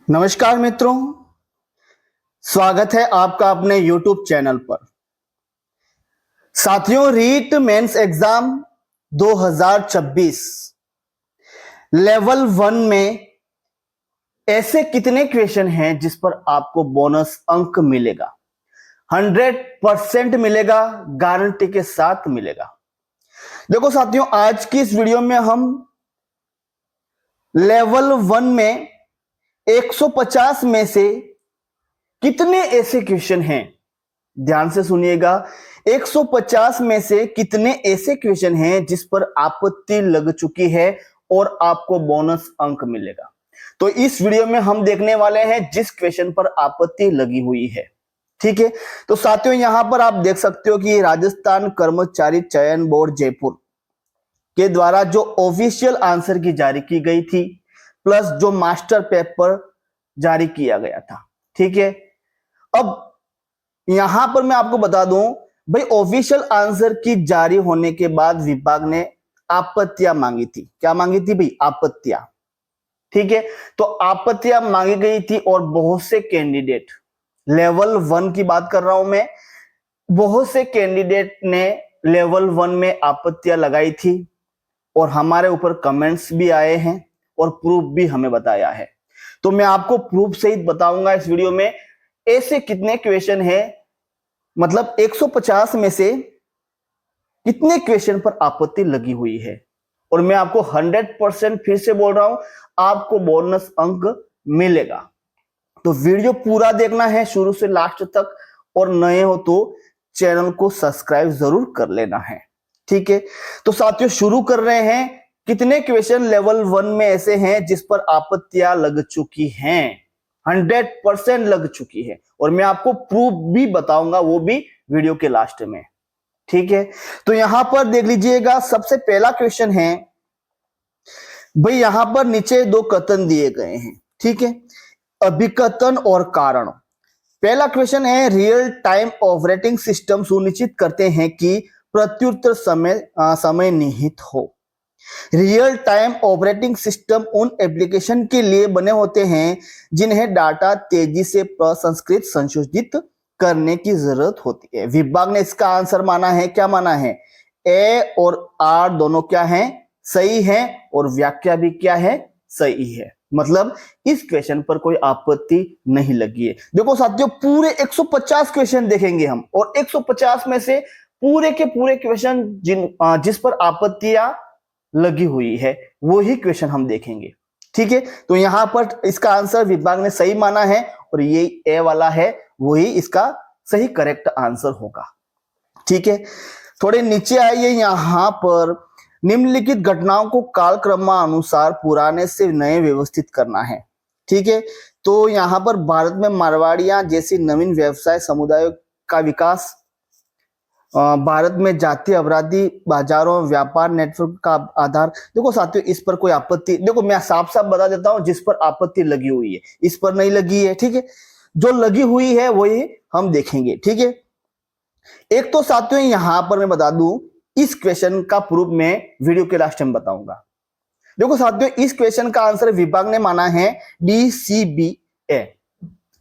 नमस्कार मित्रों, स्वागत है आपका अपने YouTube चैनल पर। साथियों, रीट मेंस एग्जाम 2026 लेवल 1 में ऐसे कितने क्वेश्चन हैं जिस पर आपको बोनस अंक मिलेगा? 100% मिलेगा, गारंटी के साथ मिलेगा। देखो साथियों, आज की इस वीडियो में हम लेवल 1 में 150 में से कितने ऐसे क्वेश्चन हैं, ध्यान से सुनिएगा, 150 में से कितने ऐसे क्वेश्चन हैं जिस पर आपत्ति लग चुकी है और आपको बोनस अंक मिलेगा। तो इस वीडियो में हम देखने वाले हैं जिस क्वेश्चन पर आपत्ति लगी हुई है। ठीक है, तो साथियों यहां पर आप देख सकते हो कि राजस्थान कर्मचारी चयन बोर्ड जयपुर के द्वारा जो ऑफिशियल आंसर की जारी की गई थी प्लस जो मास्टर पेपर जारी किया गया था। ठीक है, अब यहां पर मैं आपको बता दूं भाई, ऑफिशियल आंसर की जारी होने के बाद विभाग ने आपत्तियां मांगी थी। क्या मांगी थी भाई? आपत्तियां। ठीक है, तो आपत्तियां मांगी गई थी और बहुत से कैंडिडेट, लेवल 1 की बात कर रहा हूं मैं, बहुत से कैंडिडेट ने लेवल 1 में आपत्तियां लगाई थी और हमारे ऊपर कमेंट्स भी आए हैं और प्रूफ भी हमें बताया है। तो मैं आपको प्रूफ सहित बताऊंगा इस वीडियो में ऐसे कितने क्वेश्चन हैं, मतलब 150 में से कितने क्वेश्चन पर आपत्ति लगी हुई है। और मैं आपको 100% फिर से बोल रहा हूं, आपको बोनस अंक मिलेगा। तो वीडियो पूरा देखना है शुरू से लास्ट तक, और नए हो तो चैनल को सब्सक्राइब जरूर कर लेना है। ठीक है, तो साथियों शुरू कर रहे हैं। कितने क्वेश्चन लेवल 1 में ऐसे हैं जिस पर आपत्तियां लग चुकी हैं? 100% लग चुकी है, और मैं आपको प्रूफ भी बताऊंगा, वो भी वीडियो के लास्ट में। ठीक है, तो यहां पर देख लीजिएगा, सबसे पहला क्वेश्चन है भाई, यहां पर नीचे दो कथन दिए गए हैं। ठीक है, अभिकथन और कारण। पहला क्वेश्चन है, रियल टाइम ऑपरेटिंग सिस्टम सुनिश्चित करते हैं कि प्रत्युत्तर समय निहित हो। रियल टाइम ऑपरेटिंग सिस्टम उन एप्लीकेशन के लिए बने होते हैं जिन्हें डाटा तेजी से प्रसंस्कृत संशोधित करने की जरूरत होती है। विभाग ने इसका आंसर माना है, क्या माना है? ए और आर दोनों क्या है? सही है, और व्याख्या भी क्या है? सही है। मतलब इस क्वेश्चन पर कोई आपत्ति नहीं लगी है। देखो साथियों, पूरे 150 क्वेश्चन देखेंगे हम, और 150 में से पूरे के पूरे क्वेश्चन जिस पर आपत्तियां लगी हुई है वो ही क्वेश्चन हम देखेंगे। ठीक है, तो यहां पर इसका आंसर विभाग ने सही माना है, और ये ए वाला है, वही इसका सही करेक्ट आंसर होगा। ठीक है, थोड़े नीचे आइए, यहां पर निम्नलिखित घटनाओं को कालक्रमानुसार पुराने से नए व्यवस्थित करना है। ठीक है, तो यहां पर भारत में मारवाड़ियां जैसी नवीन व्यवसाय समुदायों का विकास, भारत में जातीय अपराधी बाजारों व्यापार नेटवर्क का आधार। देखो साथियों, इस पर कोई आपत्ति, देखो मैं साफ साफ बता देता हूं, जिस पर आपत्ति लगी हुई है, इस पर नहीं लगी है। ठीक है, जो लगी हुई है वही हम देखेंगे। ठीक है, एक तो साथियों यहां पर मैं बता दूं, इस क्वेश्चन का प्रूफ मैं वीडियो के लास्ट में बताऊंगा। देखो साथियों, इस क्वेश्चन का आंसर विभाग ने माना है DCBA।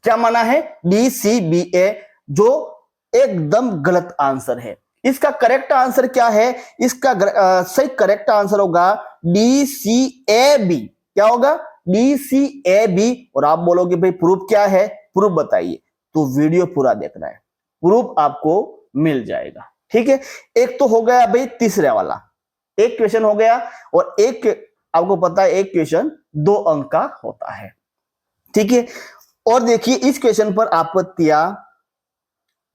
क्या माना है? DCBA, जो एकदम गलत आंसर है। इसका करेक्ट आंसर क्या है? इसका सही करेक्ट आंसर होगा DCAB। क्या होगा? DCAB। और आप बोलोगे भाई प्रूफ क्या है? प्रूफ बताइए, तो वीडियो पूरा देखना है, प्रूफ आपको मिल जाएगा। ठीक है, एक तो हो गया भाई तीसरे वाला, एक क्वेश्चन हो गया, और एक आपको पता है एक क्वेश्चन 2 अंक का होता है। ठीक है, और देखिए इस क्वेश्चन पर आपत्तियां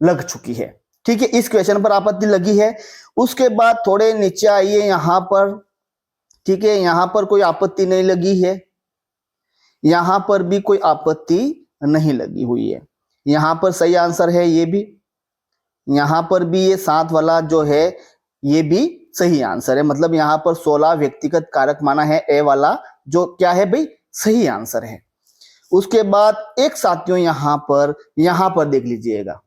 लग चुकी है। ठीक है, इस क्वेश्चन पर आपत्ति लगी है। उसके बाद थोड़े नीचे आइए यहां पर। ठीक है, यहां पर कोई आपत्ति नहीं लगी है, यहां पर भी कोई आपत्ति नहीं लगी हुई है। यहां पर सही आंसर है ये भी, यहां पर भी ये 7 वाला जो है ये भी सही आंसर है। मतलब यहां पर 16 व्यक्तिगत कारक माना है, ए वाला जो क्या है भाई? सही आंसर है। उसके बाद एक साथियों यहां पर देख लीजिएगा,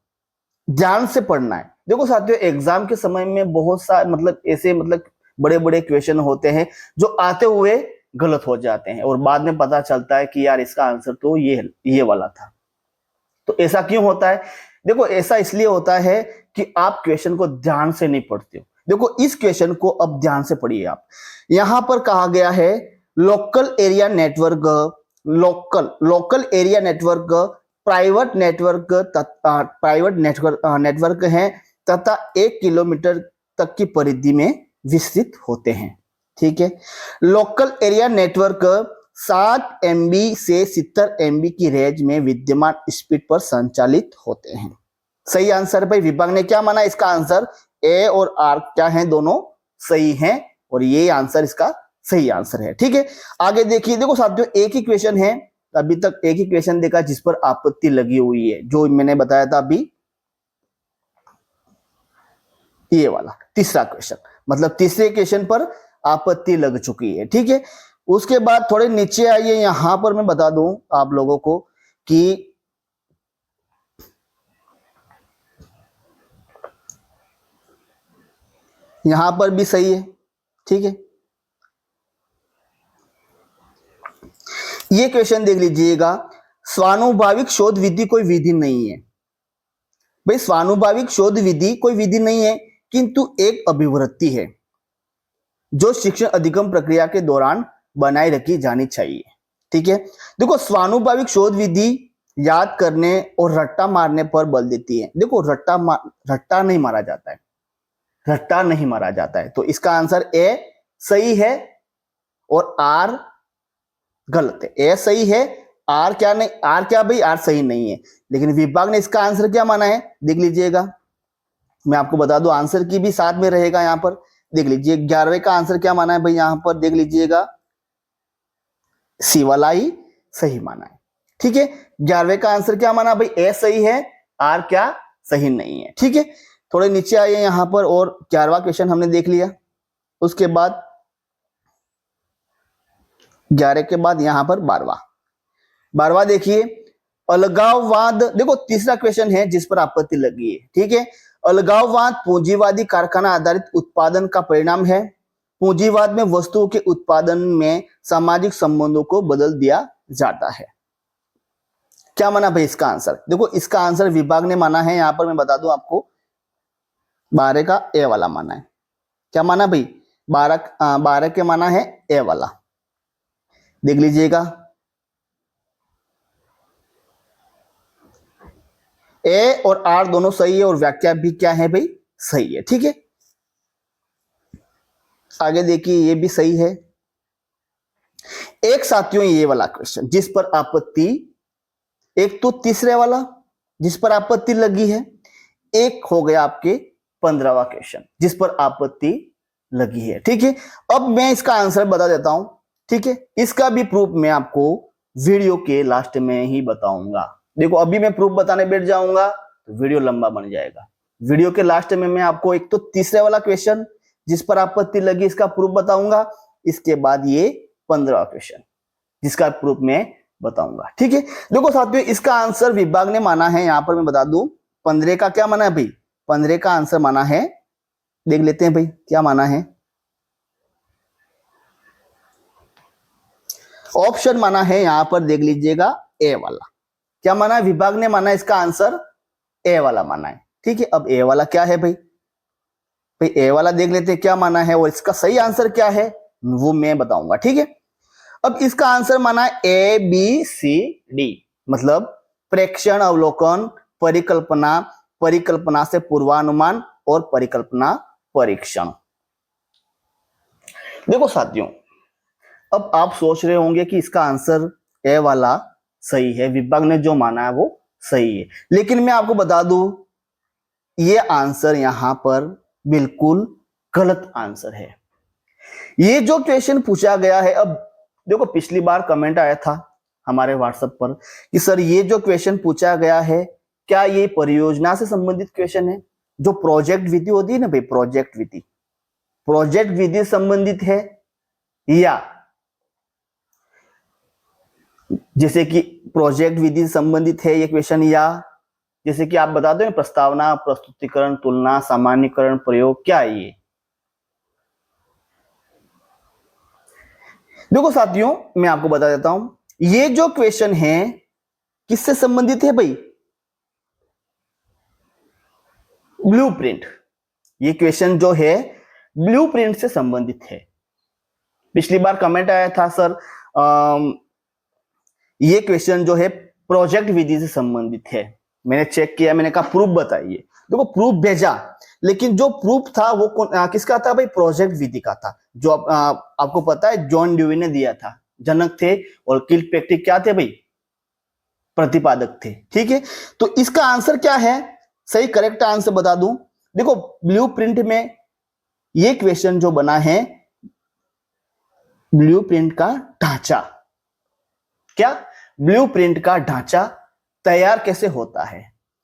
ध्यान से पढ़ना है। देखो साथियों, एग्जाम के समय में बहुत सा मतलब ऐसे मतलब बड़े बड़े क्वेश्चन होते हैं जो आते हुए गलत हो जाते हैं और बाद में पता चलता है कि यार इसका आंसर तो ये वाला था। तो ऐसा क्यों होता है? देखो ऐसा इसलिए होता है कि आप क्वेश्चन को ध्यान से नहीं पढ़ते हो। देखो इस क्वेश्चन को अब ध्यान से पढ़िए आप। यहां पर कहा गया है local area network, local area network private network है तथा 1 किलोमीटर तक की परिधि में विस्तृत होते हैं। ठीक है, लोकल एरिया नेटवर्क 7 MB से 70 MB की रेंज में विद्यमान स्पीड पर संचालित होते हैं। सही आंसर भाई, विभाग ने क्या माना? इसका आंसर ए और आर क्या है, दोनों सही हैं और ये आंसर इसका सही आंसर है। ठीक है, आगे देखिए। देखो साथियों एक ही क्वेश्चन है, अभी तक एक ही क्वेश्चन देखा जिस पर आपत्ति लगी हुई है, जो मैंने बताया था अभी, ये वाला तीसरा क्वेश्चन, मतलब तीसरे क्वेश्चन पर आपत्ति लग चुकी है। ठीक है, उसके बाद थोड़े नीचे आइए, यहां पर मैं बता दूं आप लोगों को कि यहां पर भी सही है। ठीक है, ये क्वेश्चन देख लीजिएगा, स्वानुभाविक शोध विधि कोई विधि नहीं है। भाई स्वानुभाविक शोध विधि कोई विधि नहीं है, किंतु एक अभिवृत्ति है जो शिक्षण अधिगम प्रक्रिया के दौरान बनाए रखी जानी चाहिए। ठीक है, देखो स्वानुभाविक शोध विधि याद करने और रट्टा मारने पर बल देती है। देखो रट्टा नहीं मारा जाता है, रट्टा नहीं मारा जाता है। तो इसका आंसर ए सही है और आर गलत है। ए सही है, आर क्या नहीं, आर क्या भाई, आर सही नहीं है। लेकिन विभाग ने इसका आंसर क्या माना है देख लीजिएगा, मैं आपको बता दूं आंसर की भी साथ में रहेगा। यहां पर देख लीजिए 11वें का आंसर क्या माना है भाई, यहां पर देख लीजिएगा सी वाला ही सही माना है। ठीक है, 11वें का आंसर क्या माना भाई, ए सही है, आर क्या सही नहीं है। ठीक है, थोड़े नीचे आइए यहां पर, और 11वां क्वेश्चन हमने देख लिया। उसके बाद 11 के बाद यहां पर 12वां देखिए, अलगाववाद। देखो तीसरा क्वेश्चन है जिस पर आपत्ति लगी है। ठीक है, अलगाववाद पूंजीवादी कारखाना आधारित उत्पादन का परिणाम है। पूंजीवाद में वस्तुओं के उत्पादन में सामाजिक संबंधों को बदल दिया जाता है। क्या माना भाई इसका आंसर? देखो इसका आंसर विभाग ने माना है, यहां पर मैं बता दूं आपको 12 का ए वाला माना है। क्या माना भाई, 12 के माना है ए वाला, देख लीजिएगा। ए और आर दोनों सही है और व्याख्या भी क्या है भाई, सही है। ठीक है, आगे देखिए ये भी सही है। एक साथियों ये वाला क्वेश्चन जिस पर आपत्ति, एक तो तीसरे वाला जिस पर आपत्ति लगी है, एक हो गया आपके 15वां क्वेश्चन जिस पर आपत्ति लगी है। ठीक है, अब मैं इसका आंसर बता देता हूं। ठीक है, इसका भी प्रूफ मैं आपको वीडियो के लास्ट में ही बताऊंगा। देखो अभी मैं प्रूफ बताने बैठ जाऊंगा तो वीडियो लंबा बन जाएगा। वीडियो के लास्ट में मैं आपको एक तो तीसरे वाला क्वेश्चन जिस पर आपत्ति लगी इसका प्रूफ बताऊंगा, इसके बाद ये 15वां क्वेश्चन जिसका प्रूफ मैं बताऊंगा। ठीक है, देखो साथियों इसका आंसर विभाग ने माना है, यहां पर मैं बता दूं 15 का क्या माना है भाई, 15 का आंसर माना है, देख लेते हैं भाई क्या माना है। ऑप्शन माना है यहां पर, देख लीजिएगा ए वाला। क्या माना है विभाग ने? माना इसका आंसर ए वाला माना है। ठीक है, अब ए वाला क्या है भाई, ए वाला देख लेते हैं क्या माना है और इसका सही आंसर क्या है वो मैं बताऊंगा। ठीक है, अब इसका आंसर माना है ए बी सी डी, मतलब प्रेक्षण, अवलोकन, परिकल्पना, परिकल्पना से पूर्वानुमान और परिकल्पना परीक्षण। देखो साथियों अब आप सोच रहे होंगे कि इसका आंसर ए वाला सही है, विभाग ने जो माना है वो सही है, लेकिन मैं आपको बता दूं ये आंसर यहां पर बिल्कुल गलत आंसर है। ये जो क्वेश्चन पूछा गया है, अब देखो पिछली बार कमेंट आया था हमारे व्हाट्सएप पर कि सर ये जो क्वेश्चन पूछा गया है क्या ये परियोजना से संबंधित क्वेश्चन है? जो प्रोजेक्ट विधि होती है ना भाई, प्रोजेक्ट विधि संबंधित है, या जैसे कि प्रोजेक्ट विधि संबंधित है ये क्वेश्चन, या जैसे कि आप बता दो प्रस्तावना, प्रस्तुतिकरण, तुलना, सामान्यीकरण, प्रयोग, क्या है ये? देखो साथियों, मैं आपको बता देता हूं, ये जो क्वेश्चन है किससे संबंधित है भाई? ब्लूप्रिंट। ये क्वेश्चन जो है ब्लूप्रिंट से संबंधित है। पिछली बार कमेंट आया था सर ये क्वेश्चन जो है प्रोजेक्ट विधि से संबंधित है। मैंने चेक किया, मैंने कहा प्रूफ बताइए। देखो प्रूफ भेजा, लेकिन जो प्रूफ था वो किसका था भाई? प्रोजेक्ट विधि का था, जो आपको पता है जॉन ड्यूई ने दिया था। जनक थे और किलपैट्रिक क्या थे भाई? प्रतिपादक थे। ठीक है, तो इसका आंसर क्या है? सही करेक्ट आंसर बता दूं, देखो ब्लूप्रिंट में ये क्वेश्चन जो बना है, ब्लूप्रिंट का ढांचा, क्या ब्लूप्रिंट का ढांचा तैयार कैसे होता है,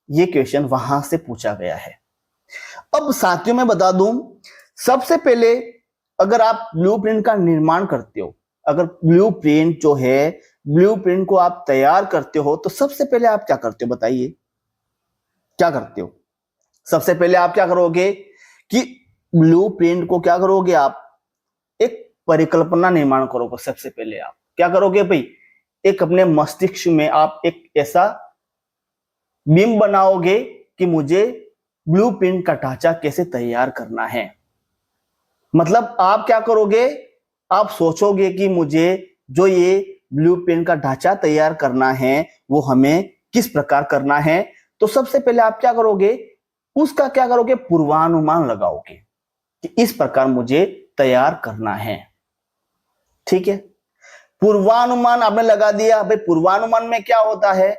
ये क्वेश्चन वहां से पूछा गया है। अब साथियों मैं बता दूं, सबसे पहले अगर आप ब्लूप्रिंट का निर्माण करते हो, अगर ब्लूप्रिंट जो है ब्लूप्रिंट को आप तैयार करते हो, तो सबसे पहले आप क्या करते हो बताइए? क्या करते हो? सबसे पहले आप क्या करोगे कि ब्लूप्रिंट को क्या करोगे? आप एक परिकल्पना निर्माण करोगे। सबसे पहले आप क्या करोगे भाई? एक अपने मस्तिष्क में आप एक ऐसा बिंब बनाओगे कि मुझे ब्लूप्रिंट का ढांचा कैसे तैयार करना है। मतलब आप क्या करोगे? आप सोचोगे कि मुझे जो ये ब्लूप्रिंट का ढांचा तैयार करना है वो हमें किस प्रकार करना है। तो सबसे पहले आप क्या करोगे? उसका क्या करोगे? पूर्वानुमान लगाओगे कि इस प्रकार मुझे तैयार करना है। ठीक है, पूर्वानुमान आपने लगा दिया। भाई पूर्वानुमान में क्या होता है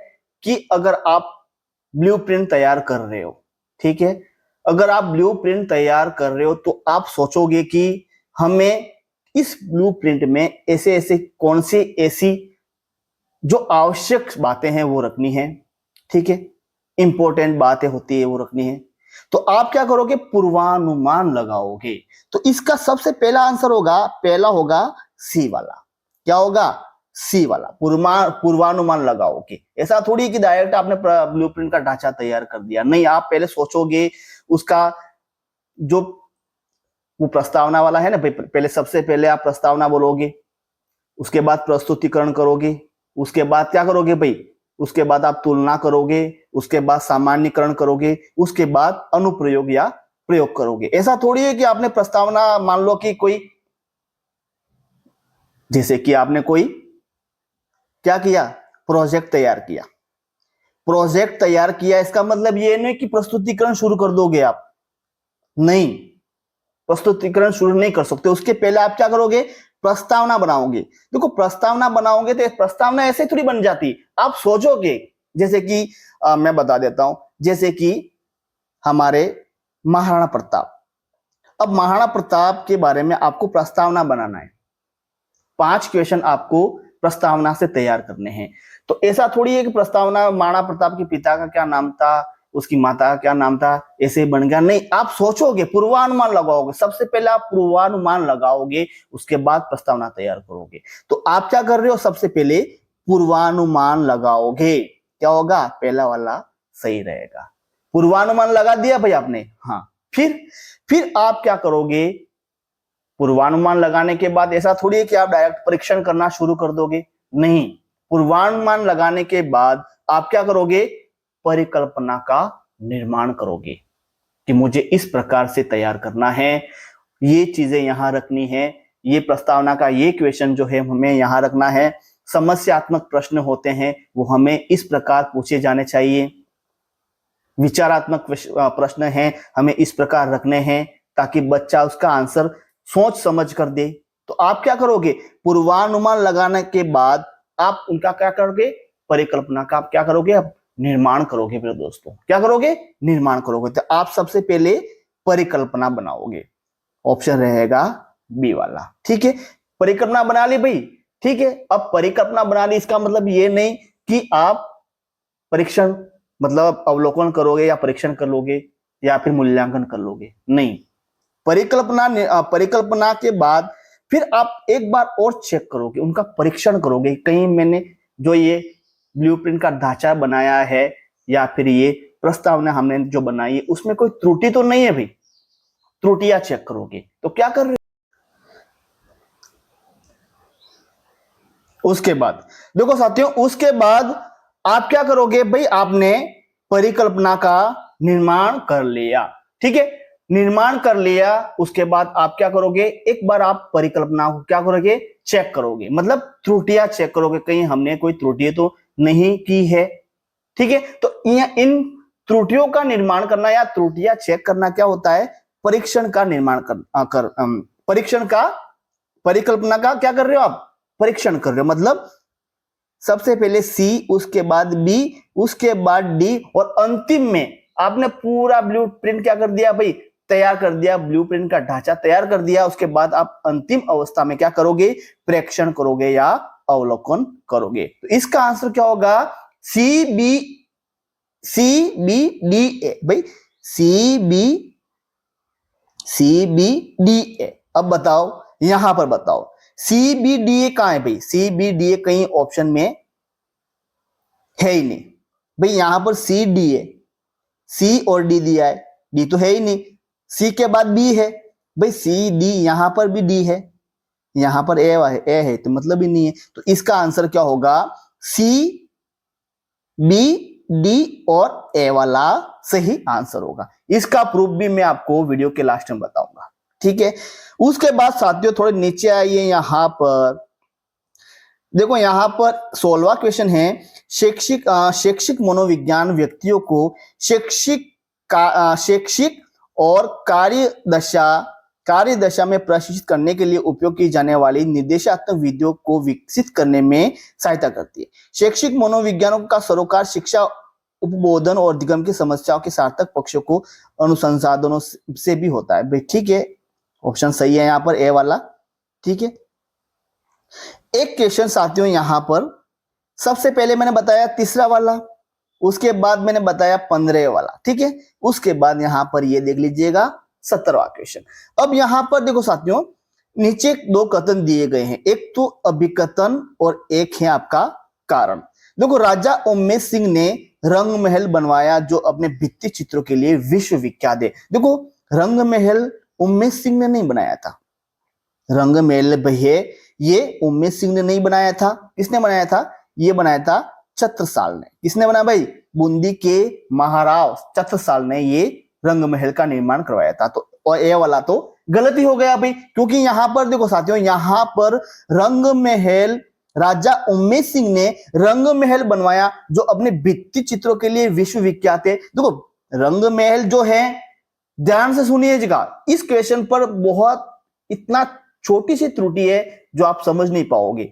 कि अगर आप ब्लूप्रिंट तैयार कर रहे हो, ठीक है, अगर आप ब्लूप्रिंट तैयार कर रहे हो तो आप सोचोगे कि हमें इस ब्लूप्रिंट में ऐसे ऐसे कौन सी ऐसी जो आवश्यक बातें हैं वो रखनी है। ठीक है, इंपॉर्टेंट बातें होती है वो रखनी है। तो आप क्या करोगे? पूर्वानुमान लगाओगे। तो इसका सबसे पहला आंसर होगा, पहला होगा सी वाला। क्या होगा? सी वाला, पूर्वानुमान लगाओगे। ऐसा थोड़ी कि डायरेक्ट आपने ब्लूप्रिंट का ढांचा तैयार कर दिया, नहीं, आप पहले सोचोगे उसका जो वो प्रस्तावना वाला है ना, पहले सबसे पहले आप प्रस्तावना बोलोगे, उसके बाद प्रस्तुतिकरण करोगे, उसके बाद क्या करोगे भाई? उसके बाद आप तुलना करोगे, उसके बाद सामान्यीकरण करोगे, उसके बाद अनुप्रयोग या प्रयोग करोगे। ऐसा थोड़ी है कि आपने प्रस्तावना, मान लो कि कोई, जैसे कि आपने कोई क्या किया? प्रोजेक्ट तैयार किया। प्रोजेक्ट तैयार किया इसका मतलब ये नहीं कि प्रस्तुतिकरण शुरू कर दोगे आप, नहीं, प्रस्तुतिकरण शुरू नहीं कर सकते। उसके पहले आप क्या करोगे? प्रस्तावना बनाओगे। देखो प्रस्तावना बनाओगे तो प्रस्तावना ऐसे थोड़ी बन जाती, आप सोचोगे। जैसे कि मैं बता देता हूं, जैसे कि हमारे महाराणा प्रताप, अब महाराणा प्रताप के बारे में आपको प्रस्तावना बनाना है। 5 क्वेश्चन आपको प्रस्तावना से तैयार करने हैं। तो ऐसा थोड़ी है कि प्रस्तावना महाराणा प्रताप के पिता का क्या नाम था, उसकी माता का क्या नाम था, ऐसे बन गया, नहीं, आप सोचोगे, पूर्वानुमान लगाओगे। सबसे पहले आप पूर्वानुमान लगाओगे, उसके बाद प्रस्तावना तैयार करोगे। तो आप क्या कर रहे हो? सबसे पहले पूर्वानुमान लगाओगे। क्या होगा? पहला वाला सही रहेगा। पूर्वानुमान लगा दिया भाई आपने, हाँ। फिर आप क्या करोगे? पूर्वानुमान लगाने के बाद ऐसा थोड़ी है कि आप डायरेक्ट परीक्षण करना शुरू कर दोगे, नहीं। पूर्वानुमान लगाने के बाद आप क्या करोगे? परिकल्पना का निर्माण करोगे कि मुझे इस प्रकार से तैयार करना है, ये चीजें यहां रखनी है, ये प्रस्तावना का ये क्वेश्चन जो है हमें यहां रखना है, समस्यात्मक प्रश्न होते हैं वो हमें इस प्रकार पूछे जाने चाहिए, विचारात्मक प्रश्न हैं हमें इस प्रकार रखने हैं, ताकि बच्चा उसका आंसर सोच समझ कर दे। तो आप क्या करोगे? पूर्वानुमान लगाने के बाद आप उनका क्या करोगे? परिकल्पना का आप क्या करोगे? अब निर्माण करोगे मेरे दोस्तों। क्या करोगे? निर्माण करोगे। तो आप सबसे पहले परिकल्पना बनाओगे, ऑप्शन रहेगा बी वाला। ठीक है, परिकल्पना बना ली भाई। ठीक है, अब परिकल्पना बना ली इसका मतलब ये नहीं कि आप परीक्षण मतलब अवलोकन करोगे या परीक्षण कर लोगे या फिर मूल्यांकन कर लोगे, नहीं। परिकल्पना के बाद फिर आप एक बार और चेक करोगे, उनका परीक्षण करोगे, कहीं मैंने जो ये ब्लूप्रिंट का ढांचा बनाया है या फिर ये प्रस्तावना हमने जो बनाई है उसमें कोई त्रुटि तो नहीं है भाई। त्रुटियां चेक करोगे। तो क्या कर रहे उसके बाद देखो साथियों, उसके बाद आप क्या करोगे भाई, आपने परिकल्पना का निर्माण कर लिया, ठीक है, निर्माण कर लिया। उसके बाद आप क्या करोगे, एक बार आप परिकल्पना को क्या करोगे, चेक करोगे, मतलब त्रुटियां चेक करोगे, कहीं हमने कोई त्रुटि तो नहीं की है, ठीक है। तो इन त्रुटियों का निर्माण करना या त्रुटियां चेक करना क्या होता है, परीक्षण का निर्माण परीक्षण का, परिकल्पना का क्या कर रहे हो आप, परीक्षण कर रहे हो। मतलब सबसे पहले सी, उसके बाद बी, उसके बाद डी, और अंतिम में आपने पूरा ब्लूप्रिंट क्या कर दिया भाई, तैयार कर दिया, ब्लूप्रिंट का ढांचा तैयार कर दिया। उसके बाद आप अंतिम अवस्था में क्या करोगे, प्रेक्षण करोगे या अवलोकन करोगे। तो इसका आंसर क्या होगा, सी बी डी ए भाई, सी बी डी ए। अब बताओ, यहां पर बताओ सी बी डी ए कहां है भाई, सी बी डी ए कहीं ऑप्शन में है ही नहीं भाई, यहां पर सी डी है, सी और डी दिया है, डी तो है ही नहीं, सी के बाद बी है भाई, सी डी, यहां पर भी डी है, यहां पर ए है तो मतलब ही नहीं है। तो इसका आंसर क्या होगा, सी बी डी और ए वाला सही आंसर होगा। इसका प्रूफ भी मैं आपको वीडियो के लास्ट में बताऊंगा, ठीक है। उसके बाद साथियों थोड़े नीचे आइए, यहां पर देखो, यहां पर 16वां क्वेश्चन है, शैक्षिक मनोविज्ञान व्यक्तियों को शैक्षिक और कार्य दशा में प्रशिक्षित करने के लिए उपयोग की जाने वाली निर्देशात्मक विधियों को विकसित करने में सहायता करती है। शैक्षिक मनोविज्ञानों का सरोकार शिक्षा, उपबोधन और अधिगम की समस्याओं के सार्थक पक्षों को अनुसंधानों से भी होता है भाई, ठीक है, ऑप्शन सही है यहाँ पर ए वाला, ठीक है। एक क्वेश्चन साथियों यहां पर, सबसे पहले मैंने बताया तीसरा वाला, उसके बाद मैंने बताया 15 वाला, ठीक है। उसके बाद यहां पर ये देख लीजिएगा 17वां क्वेश्चन। अब यहां पर देखो साथियों, नीचे दो कथन दिए गए हैं, एक तो अभिकथन और एक है आपका कारण। देखो, राजा उम्मेद सिंह ने रंग महल बनवाया जो अपने भित्ति चित्रों के लिए विश्व विख्यात है। देखो, रंग महल उम्मेद सिंह ने नहीं बनाया था, रंग महल भैया ये उम्मेद सिंह ने नहीं बनाया था, किसने बनाया था, ये बनाया था छत्रसाल ने। किसने बनाया भाई, बूंदी के महाराव छत्रसाल ने ये रंग महल का निर्माण करवाया था। तो और ये वाला तो गलती हो गया भाई, क्योंकि यहां पर देखो साथियों, यहां पर रंग महल, राजा उम्मेद सिंह ने रंग महल बनवाया जो अपने भित्ति चित्रों के लिए विश्व विख्यात है। देखो, रंग महल जो है, ध्यान से सुनिएगा, इस क्वेश्चन पर बहुत इतना छोटी सी त्रुटि है जो आप समझ नहीं पाओगे।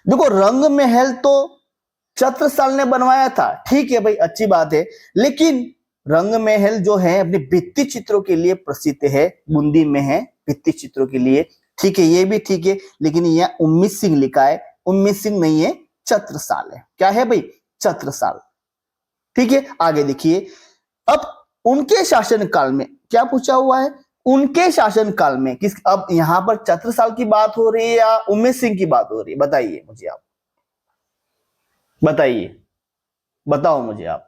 देखो, रंग महल तो छत्रसाल ने बनवाया था, ठीक है भाई, अच्छी बात है, लेकिन रंग महल जो है अपने भित्ति चित्रों के लिए प्रसिद्ध है, बूंदी में है भित्ति चित्रों के लिए, ठीक है, ये भी ठीक है, लेकिन यह उम्मेद सिंह लिखा है, उम्मेद सिंह नहीं है, छत्रसाल है। क्या है भाई, छत्रसाल, ठीक है। आगे देखिए, अब उनके शासनकाल में क्या पूछा हुआ है, उनके शासनकाल में किस, अब यहां पर छत्रसाल की बात हो रही है या उम्मेद सिंह की बात हो रही है, बताइए मुझे आप, बताइए, बताओ मुझे आप।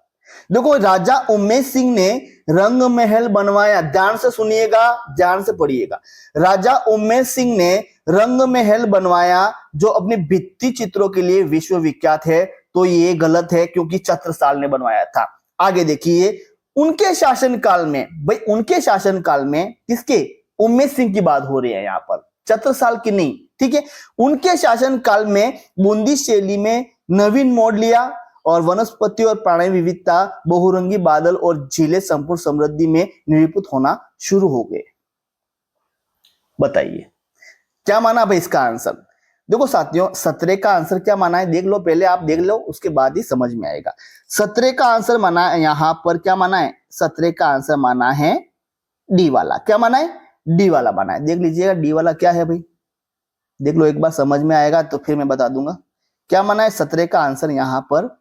देखो, राजा उम्मेद सिंह ने रंग महल बनवाया, ध्यान से सुनिएगा, ध्यान से पढ़िएगा, राजा उम्मेद सिंह ने रंग महल बनवाया जो अपने भित्ति चित्रों के लिए विश्व विख्यात है, तो ये गलत है क्योंकि छत्रसाल ने बनवाया था। आगे देखिए, उनके शासनकाल में, भाई उनके शासनकाल में किसके, उम्मेद सिंह की बात हो रही है यहां पर, छत्रसाल की नहीं, ठीक है। उनके शासनकाल में बूंदी शैली में नवीन मोड़ लिया और वनस्पति और प्राणी विविधता, बहुरंगी बादल और झीलें संपूर्ण समृद्धि में निरूपित होना शुरू हो गए। बताइए क्या माना भाई इसका आंसर। देखो साथियों, 17 का आंसर क्या माना है, देख लो, पहले आप देख लो, उसके बाद ही समझ में आएगा। 17 का आंसर माना है, यहां पर क्या माना है, 17 का आंसर माना है डी वाला। क्या माना है, डी वाला माना है। देख लीजिएगा डी वाला क्या है भाई, देख लो, एक बार समझ में आएगा तो फिर मैं बता दूंगा क्या माना है। 17 का आंसर यहां पर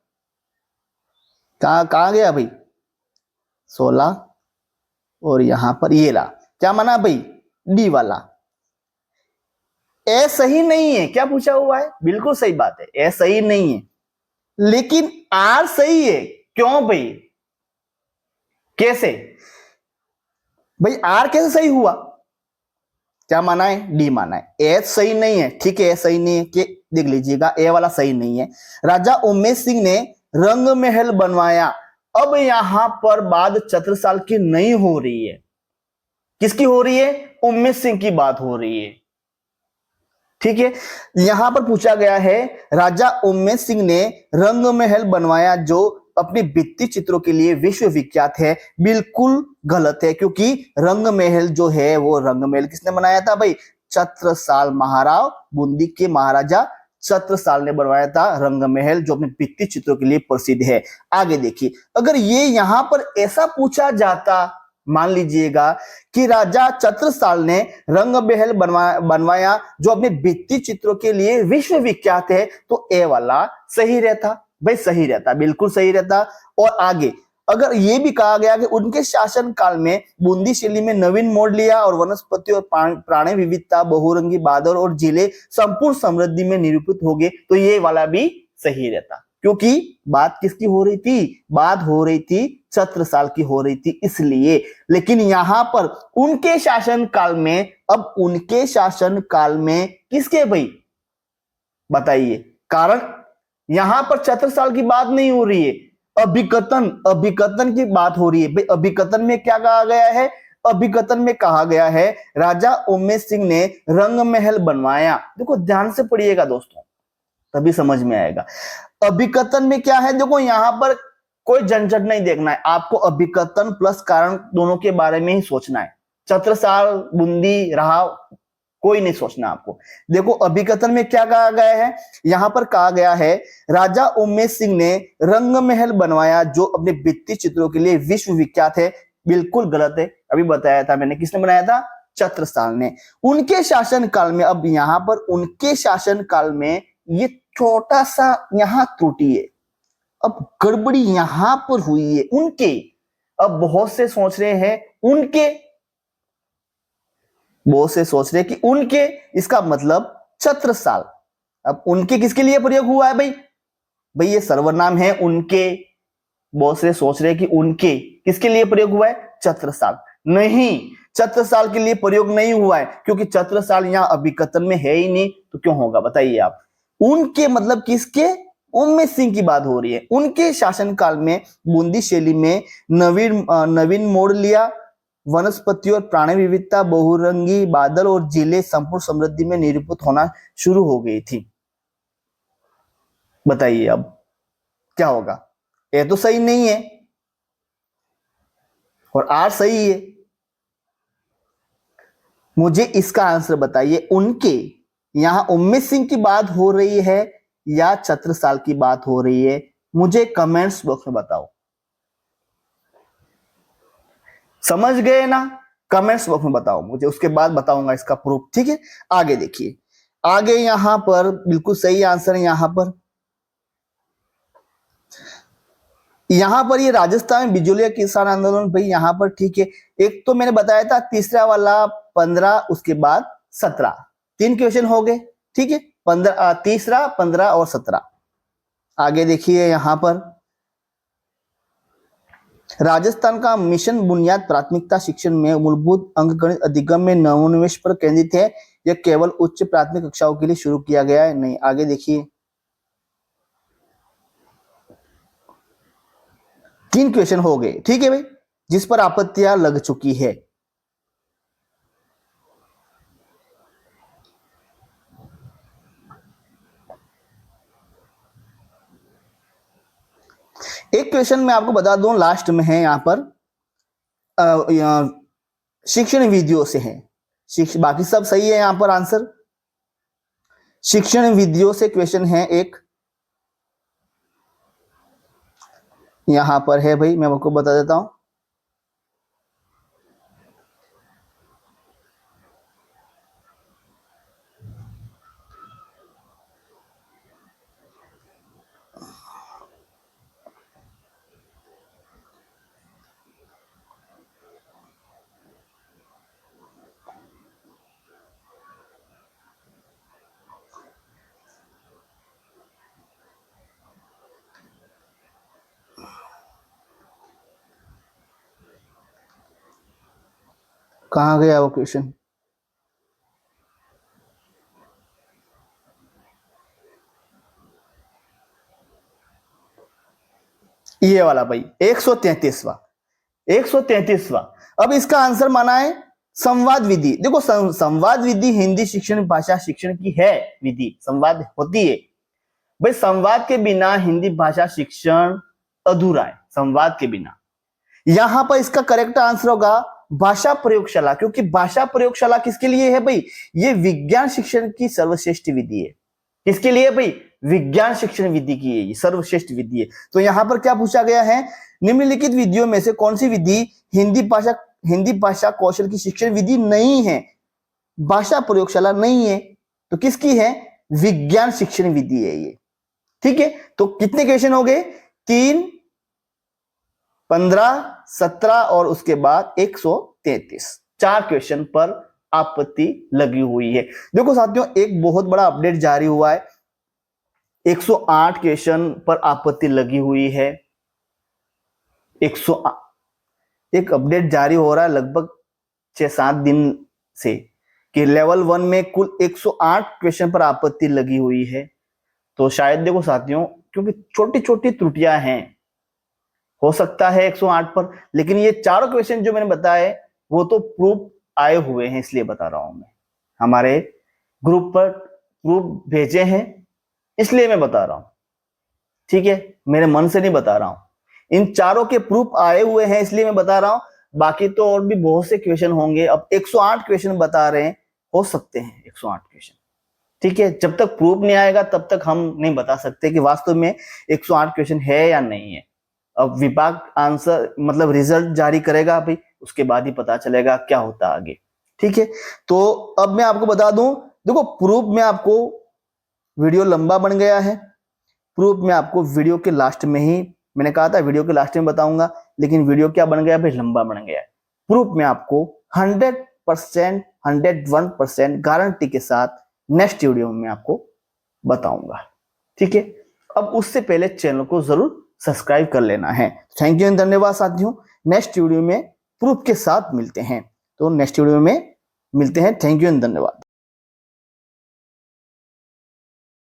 कहां गया भाई, 16, और यहां पर ये ला, क्या माना भाई, डी वाला। ए सही नहीं है, क्या पूछा हुआ है, बिल्कुल सही बात है, ए सही नहीं है, लेकिन आर सही है। क्यों भाई, कैसे भाई, आर कैसे सही हुआ, क्या माना है? डी माना है। ए सही नहीं है, ठीक है, ए सही नहीं है कि देख लीजिएगा, ए वाला सही नहीं है। राजा उमेश सिंह ने रंग महल बनवाया, अब यहां पर बात छत्रसाल की नहीं हो रही है, किसकी हो रही है? उमेश सिंह की बात हो रही है, ठीक है। यहां पर पूछा गया है राजा उमेश सिंह ने रंग महल बनवाया जो अपने भित्ति चित्रों के लिए विश्व विख्यात है, बिल्कुल गलत है, क्योंकि रंग महल जो है वो रंग महल किसने बनाया था भाई? छत्रसाल महाराव, बूंदी के महाराजा छत्रसाल ने बनवाया था रंग महल, जो अपने भित्ति चित्रों के लिए प्रसिद्ध है। आगे देखिए, अगर ये यहां पर ऐसा पूछा जाता, मान लीजिएगा कि राजा छत्रसाल ने रंग महल बनवाया जो अपने भित्ति चित्रों के लिए विश्व विख्यात है, तो ए वाला सही रहता भाई, सही रहता, बिल्कुल सही रहता। और आगे अगर ये भी कहा गया कि उनके शासन काल में बूंदी शैली में नवीन मोड़ लिया और वनस्पति और प्राणी विविधता, बहुरंगी बादल और जिले संपूर्ण समृद्धि में निरूपित हो गए, तो ये वाला भी सही रहता, क्योंकि बात किसकी हो रही थी? बात हो रही थी छत्रसाल की हो रही थी, इसलिए। लेकिन यहां पर उनके शासन काल में, अब उनके शासन काल में किसके भाई? बताइए कारण। यहां पर छत्रसाल की बात नहीं हो रही है, अभिकथन की बात हो रही है भाई। अभिकथन में क्या कहा गया है? अभिकथन में कहा गया है राजा उमेश सिंह ने रंग महल बनवाया। देखो ध्यान से पढ़िएगा दोस्तों, तभी समझ में आएगा। अभिकथन में क्या है? देखो यहां पर कोई झंझट नहीं देखना है आपको, अभिकथन प्लस कारण दोनों के बारे में ही सोचना है। छत्रसाल, बूंदी, रहा, कोई नहीं सोचना आपको। देखो अभिकथन में क्या कहा गया है? यहां पर कहा गया है राजा उमेश सिंह ने रंग महल बनवाया जो अपने भित्ति चित्रों के लिए विश्व विख्यात है, बिल्कुल गलत है। अभी बताया था मैंने, किसने बनाया था? छत्रसाल ने। उनके शासन काल में, अब यहां पर उनके शासन काल में ये छोटा सा यहां त्रुटि है, अब गड़बड़ी यहां पर हुई है, उनके। अब बहुत से सोच रहे हैं उनके, बहुत से सोच रहे हैं कि उनके, इसका मतलब छत्रसाल। अब उनके किसके लिए प्रयोग हुआ है भाई? भाई ये सर्वनाम है उनके। बहुत से सोच रहे हैं कि उनके किसके लिए प्रयोग हुआ है? छत्रसाल। नहीं, छत्रसाल के लिए प्रयोग नहीं हुआ है, क्योंकि छत्रसाल यहां अभिकथन में है ही नहीं, तो क्यों होगा बताइए आप? उनके मतलब किसके? उमेश सिंह की बात हो रही है। उनके शासनकाल में बूंदी शैली में नवीन मोड़ लिया, वनस्पति और प्राणी विविधता, बहुरंगी बादल और जिले संपूर्ण समृद्धि में निरूपित होना शुरू हो गई थी। बताइए अब क्या होगा? ये तो सही नहीं है और आर सही है। मुझे इसका आंसर बताइए, उनके यहां उमेश सिंह की बात हो रही है या छत्रसाल की बात हो रही है? मुझे कमेंट्स बॉक्स में बताओ। समझ गए ना? कमेंट्स बॉक्स में बताओ मुझे, उसके बाद बताऊंगा इसका प्रूफ, ठीक है। आगे देखिए, आगे यहां पर बिल्कुल सही आंसर है। यहां पर ये राजस्थान में बिजोलिया किसान आंदोलन, भाई यहां पर ठीक है। एक तो मैंने बताया था तीसरा वाला 15, उसके बाद 17, 3 क्वेश्चन हो गए, ठीक है। 15, तीसरा, 15 और 17। आगे देखिए यहां पर राजस्थान का मिशन बुनियाद प्राथमिकता शिक्षण में मूलभूत अंकगणित अधिगम में नवोन्मेष पर केंद्रित है। यह केवल उच्च प्राथमिक कक्षाओं के लिए शुरू किया गया है, नहीं। आगे देखिए, 3 क्वेश्चन हो गए, ठीक है भाई, जिस पर आपत्तियां लग चुकी है। एक क्वेश्चन मैं आपको बता दूं, लास्ट में है, यहां पर शिक्षण विधियों से है। बाकी सब सही है यहां पर आंसर। शिक्षण विधियों से क्वेश्चन है एक, यहां पर है भाई, मैं आपको बता देता हूं। कहां गया वो क्वेश्चन? ये वाला भाई 133वां 133वां। अब इसका आंसर माना है संवाद विधि। देखो संवाद विधि हिंदी शिक्षण भाषा शिक्षण की है विधि, संवाद होती है भाई। संवाद के बिना हिंदी भाषा शिक्षण अधूरा है, संवाद के बिना। यहां पर इसका करेक्ट आंसर होगा भाषा प्रयोगशाला, क्योंकि भाषा प्रयोगशाला किसके लिए है भाई? ये विज्ञान शिक्षण की सर्वश्रेष्ठ विधि है। किसके लिए भाई? विज्ञान शिक्षण विधि की है, ये सर्वश्रेष्ठ विधि है। तो यहां पर क्या पूछा गया है? निम्नलिखित विधियों में से कौन सी विधि हिंदी भाषा कौशल की शिक्षण विधि नहीं है? भाषा प्रयोगशाला नहीं है, तो किसकी है? विज्ञान शिक्षण विधि है ये। ठीक है, तो कितने क्वेश्चन हो गए? 3, 15, 17 और उसके बाद 133। 4 क्वेश्चन पर आपत्ति लगी हुई है। देखो साथियों, एक बहुत बड़ा अपडेट जारी हुआ है। 108 क्वेश्चन पर आपत्ति लगी हुई है। एक अपडेट जारी हो रहा है लगभग 6-7 दिन से कि लेवल 1 में कुल 108 क्वेश्चन पर आपत्ति लगी हुई है। तो शायद देखो साथियों, क्योंकि छोटी छोटी त्रुटियां हैं, हो सकता है 108 पर, लेकिन ये चारों क्वेश्चन जो मैंने बताए वो तो प्रूफ आए हुए हैं, इसलिए बता रहा हूं मैं। हमारे ग्रुप पर प्रूफ भेजे हैं, इसलिए मैं बता रहा हूं। ठीक है, मेरे मन से नहीं बता रहा हूं। इन चारों के प्रूफ आए हुए हैं, इसलिए मैं बता रहा हूं। बाकी तो और भी बहुत से क्वेश्चन होंगे। अब 108 क्वेश्चन बता रहे हैं, हो सकते हैं 108 क्वेश्चन। ठीक है, जब तक प्रूफ नहीं आएगा तब तक हम नहीं बता सकते कि वास्तव में 108 क्वेश्चन है या नहीं है। अब विभाग आंसर मतलब रिजल्ट जारी करेगा भाई, उसके बाद ही पता चलेगा क्या होता आगे। ठीक है, तो अब मैं आपको बता दूं, देखो प्रूफ में आपको वीडियो लंबा बन गया है। प्रूफ में आपको वीडियो के लास्ट में ही, मैंने कहा था वीडियो के लास्ट में बताऊंगा, लेकिन वीडियो क्या बन गया भाई? लंबा बन गया है। प्रूफ में आपको 100%, 101% गारंटी के साथ नेक्स्ट वीडियो में आपको बताऊंगा। ठीक है, अब उससे पहले चैनल को जरूर सब्सक्राइब कर लेना है। थैंक यू एंड धन्यवाद साथियों। नेक्स्ट वीडियो में प्रूफ के साथ मिलते हैं। तो नेक्स्ट वीडियो में मिलते हैं। थैंक यू एंड धन्यवाद।